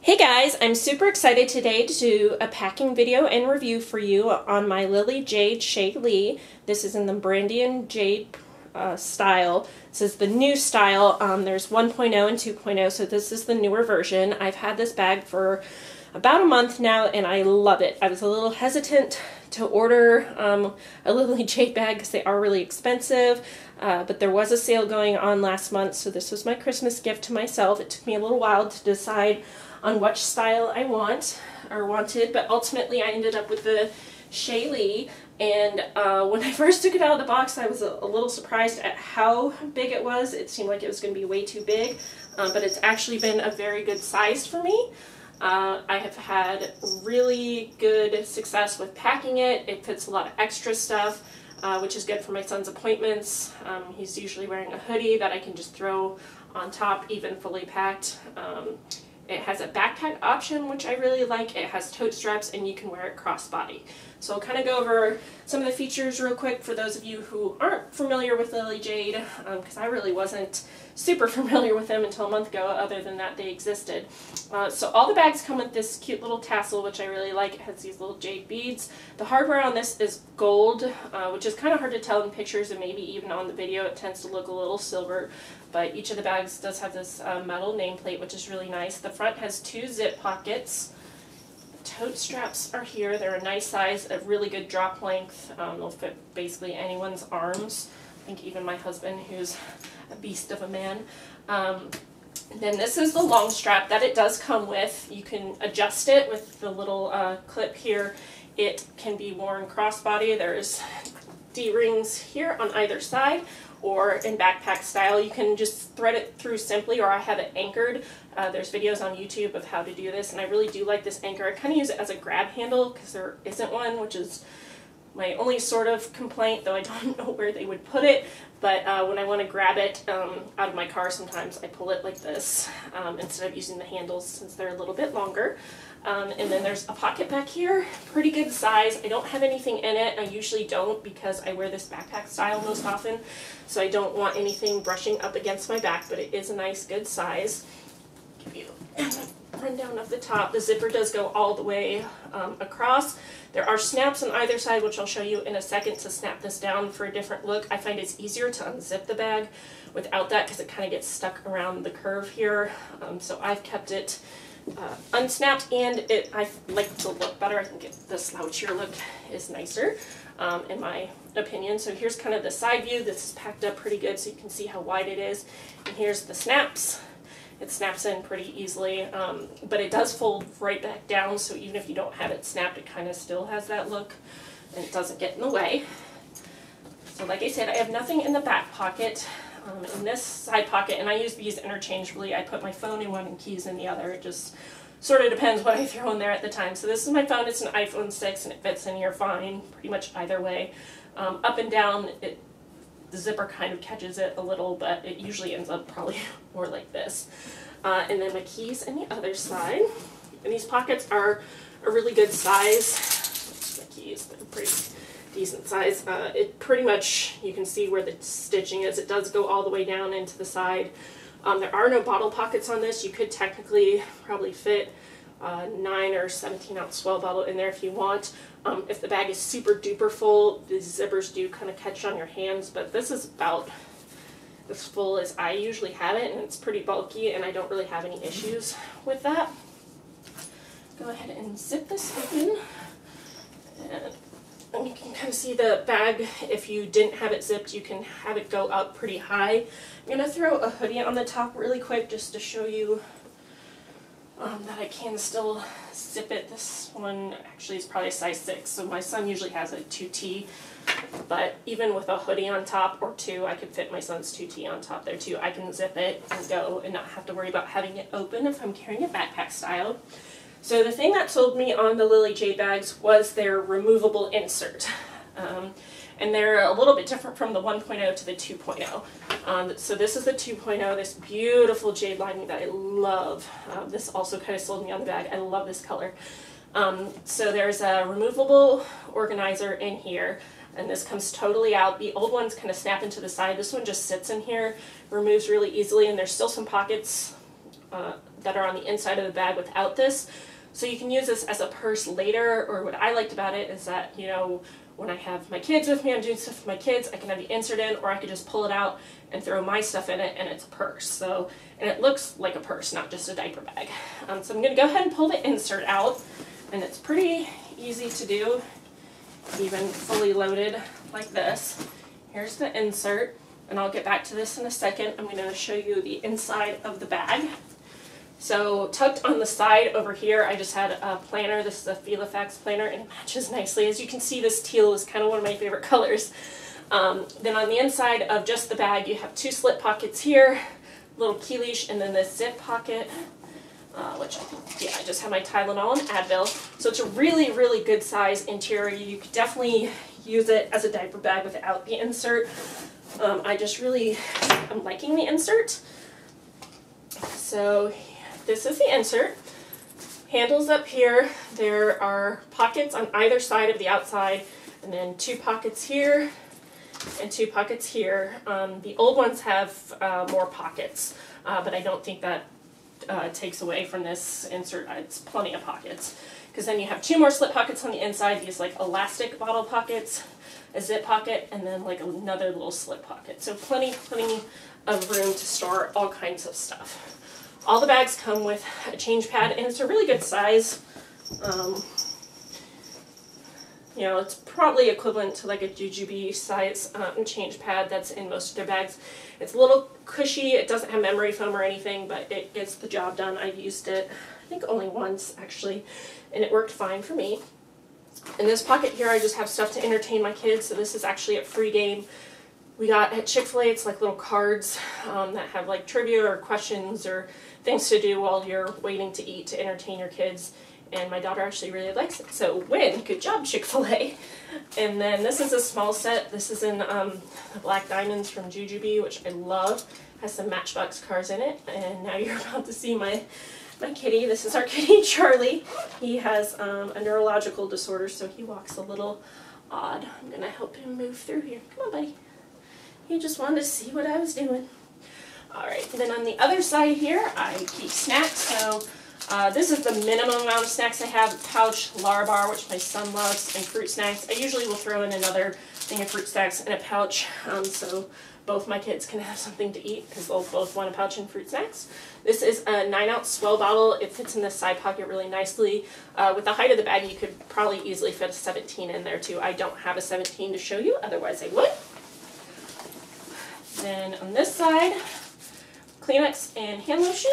Hey guys, I'm super excited today to do a packing video and review for you on my Lily Jade Shaylee. This is in the Brandian Jade style. This is the new style. There's 1.0 and 2.0, so this is the newer version. I've had this bag for about a month now and I love it. I was a little hesitant to order a Lily Jade bag because they are really expensive, but there was a sale going on last month, so this was my Christmas gift to myself. It took me a little while to decide on which style I wanted, but ultimately I ended up with the Shaylee. And when I first took it out of the box, I was a little surprised at how big it was. It seemed like it was going to be way too big, but it's actually been a very good size for me. I have had really good success with packing it. It fits a lot of extra stuff, which is good for my son's appointments. He's usually wearing a hoodie that I can just throw on top, even fully packed. It has a backpack option, which I really like. It has tote straps and you can wear it crossbody. So I'll kind of go over some of the features real quick for those of you who aren't familiar with Lily Jade, because I really wasn't super familiar with them until a month ago. Other than that, they existed. So all the bags come with this cute little tassel, which I really like. It has these little jade beads. The hardware on this is gold, which is kind of hard to tell in pictures and maybe even on the video. It tends to look a little silver, but each of the bags does have this metal nameplate, which is really nice. The front has 2 zip pockets. The tote straps are here. They're a nice size, a really good drop length. They'll fit basically anyone's arms. I think even my husband, who's a beast of a man. Then this is the long strap that it does come with. You can adjust it with the little clip here. It can be worn crossbody. There's D-rings here on either side, or in backpack style you can just thread it through simply, or I have it anchored. There's videos on YouTube of how to do this, and I really do like this anchor. I kind of use it as a grab handle because there isn't one, which is my only sort of complaint, though I don't know where they would put it. But when I want to grab it out of my car, sometimes I pull it like this instead of using the handles, since they're a little bit longer. And then there's a pocket back here, pretty good size. I don't have anything in it. I usually don't, because I wear this backpack style most often, so I don't want anything brushing up against my back, but it is a nice, good size. Give you a rundown of the top. The zipper does go all the way across. There are snaps on either side, which I'll show you in a second to snap this down for a different look. I find it's easier to unzip the bag without that because it kind of gets stuck around the curve here. So I've kept it unsnapped, and I like to look better. I think the slouchier look is nicer, in my opinion. So here's kind of the side view. This is packed up pretty good so you can see how wide it is. And here's the snaps. It snaps in pretty easily, but it does fold right back down, so even if you don't have it snapped, it kind of still has that look, and it doesn't get in the way. So like I said, I have nothing in the back pocket. In this side pocket, and I use these interchangeably. I put my phone in one and keys in the other. It just sort of depends what I throw in there at the time. So this is my phone. It's an iPhone 6 and it fits in here fine, pretty much either way. Up and down, the zipper kind of catches it a little, but it usually ends up probably more like this. And then my keys in the other side. And these pockets are a really good size. My keys, they're pretty decent size. It pretty much, you can see where the stitching is. It does go all the way down into the side. There are no bottle pockets on this. You could technically probably fit a 9 or 17 ounce swell bottle in there if you want. If the bag is super duper full, the zippers do kind of catch on your hands, but this is about as full as I usually have it, and it's pretty bulky, and I don't really have any issues with that. Go ahead and zip this open, and you can kind of see the bag. If you didn't have it zipped, you can have it go up pretty high. I'm going to throw a hoodie on the top really quick just to show you that I can still zip it. This one actually is probably a size 6, so my son usually has a 2T, but even with a hoodie on top, or 2, I could fit my son's 2T on top there too. I can zip it and go and not have to worry about having it open if I'm carrying it backpack style. So the thing that sold me on the Lily Jade bags was their removable insert. And they're a little bit different from the 1.0 to the 2.0. So this is the 2.0, this beautiful jade lining that I love. This also kind of sold me on the bag. I love this color. So there's a removable organizer in here, and this comes totally out. The old ones kind of snap into the side. This one just sits in here, removes really easily, and there's still some pockets that are on the inside of the bag without this. So you can use this as a purse later, or what I liked about it is that, you know, when I have my kids with me, I'm doing stuff with my kids, I can have the insert in, or I could just pull it out and throw my stuff in it, and it's a purse. So, and it looks like a purse, not just a diaper bag. So I'm going to go ahead and pull the insert out, and it's pretty easy to do, even fully loaded like this. Here's the insert, and I'll get back to this in a second. I'm going to show you the inside of the bag. So tucked on the side over here, I just had a planner. This is a Filofax planner, and it matches nicely. As you can see, this teal is kind of one of my favorite colors. Then on the inside of just the bag, you have 2 slip pockets here, little key leash, and then this zip pocket, which I think, yeah, I just have my Tylenol and Advil. So it's a really, really good size interior. You could definitely use it as a diaper bag without the insert. I just really am liking the insert. So this is the insert. Handles up here. There are pockets on either side of the outside, and then 2 pockets here and 2 pockets here. The old ones have more pockets, but I don't think that takes away from this insert. It's plenty of pockets, because then you have 2 more slip pockets on the inside, these like elastic bottle pockets, a zip pocket, and then like another little slip pocket. So plenty of room to store all kinds of stuff. All the bags come with a change pad, and it's a really good size. You know, it's probably equivalent to like a jujube size change pad that's in most of their bags. It's a little cushy. It doesn't have memory foam or anything, but it gets the job done. I've used it, I think, only once actually, and it worked fine for me. In this pocket here, I just have stuff to entertain my kids. So this is actually a free game we got at Chick-fil-A. It's like little cards that have like trivia or questions or things to do while you're waiting to eat to entertain your kids. And my daughter actually really likes it. So win, good job, Chick-fil-A. And then this is a small set. This is in the Black Diamonds from Jujube, which I love. Has some Matchbox cars in it. And now you're about to see my kitty. This is our kitty, Charlie. He has a neurological disorder, so he walks a little odd. I'm going to help him move through here. Come on, buddy. He just wanted to see what I was doing. Alright, then on the other side here, I keep snacks. So this is the minimum amount of snacks I have. Pouch, Larabar, which my son loves, and fruit snacks. I usually will throw in another thing of fruit snacks in a pouch, so both my kids can have something to eat, because they'll both want a pouch and fruit snacks. This is a 9-ounce swell bottle. It fits in the side pocket really nicely. With the height of the bag, you could probably easily fit a 17 in there too. I don't have a 17 to show you, otherwise I would. Then on this side, Kleenex and hand lotion.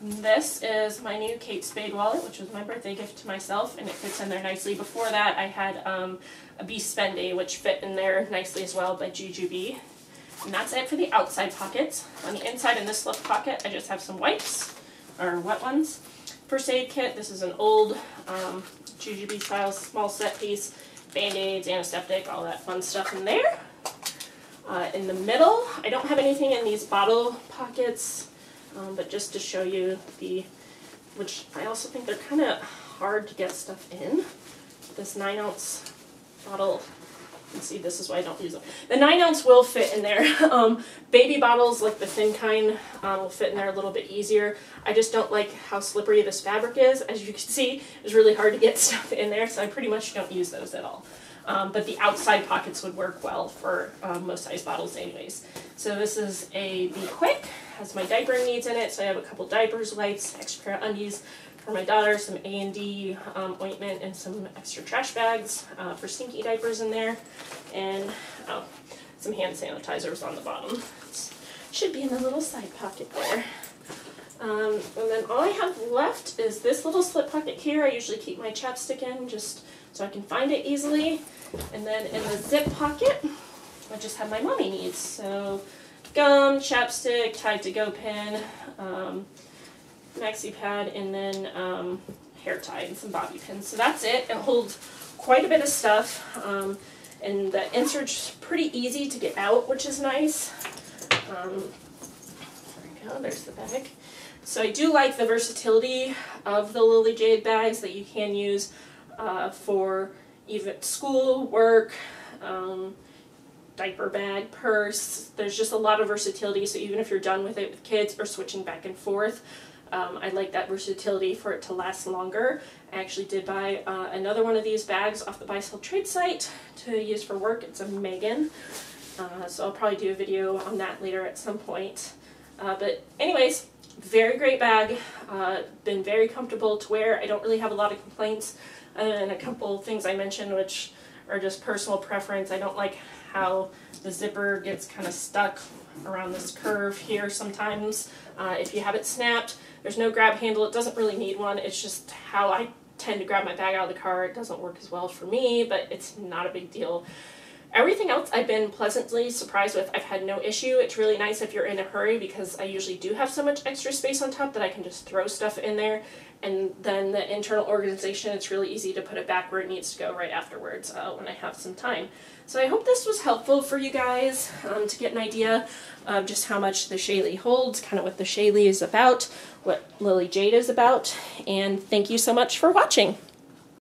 This is my new Kate Spade wallet, which was my birthday gift to myself, and it fits in there nicely. Before that, I had a Beast Spendy, which fit in there nicely as well by Jujube. And that's it for the outside pockets. On the inside in this left pocket, I just have some wipes, or wet ones. First aid kit. This is an old Jujube style small set piece. Band-aids, antiseptic, all that fun stuff in there. In the middle, I don't have anything in these bottle pockets, but just to show you which I also think they're kind of hard to get stuff in. This 9-ounce bottle, you can see this is why I don't use them. The 9-ounce will fit in there. Baby bottles, like the thin kind, will fit in there a little bit easier. I just don't like how slippery this fabric is. As you can see, it's really hard to get stuff in there, so I pretty much don't use those at all. But the outside pockets would work well for most size bottles anyways. So this is a Be Quick, has my diaper needs in it, so I have a couple diapers, wipes, extra pair of undies for my daughter, some A&D ointment, and some extra trash bags for stinky diapers in there, and some hand sanitizers on the bottom. It should be in the little side pocket there. And then all I have left is this little slip pocket here. I usually keep my chapstick in just so I can find it easily. And then in the zip pocket, I just have my mommy needs. So gum, chapstick, Tide to Go pen, maxi pad, and then hair tie and some bobby pins. So that's it. It holds quite a bit of stuff. And the insert's pretty easy to get out, which is nice. There we go, there's the bag. So I do like the versatility of the Lily Jade bags that you can use for even school, work, diaper bag, purse. There's just a lot of versatility, so even if you're done with it with kids or switching back and forth, I like that versatility for it to last longer. I actually did buy another one of these bags off the buy sell trade site to use for work. It's a Megan, so I'll probably do a video on that later at some point. But anyways, very great bag. Been very comfortable to wear. I don't really have a lot of complaints, and a couple things I mentioned which are just personal preference. I don't like how the zipper gets kind of stuck around this curve here sometimes. If you have it snapped, there's no grab handle. It doesn't really need one. It's just how I tend to grab my bag out of the car. It doesn't work as well for me, but it's not a big deal. Everything else I've been pleasantly surprised with. I've had no issue. It's really nice if you're in a hurry, because I usually do have so much extra space on top that I can just throw stuff in there, and then the internal organization, it's really easy to put it back where it needs to go right afterwards when I have some time. So I hope this was helpful for you guys to get an idea of just how much the Shaylee holds, kind of what the Shaylee is about, what Lily Jade is about, and thank you so much for watching.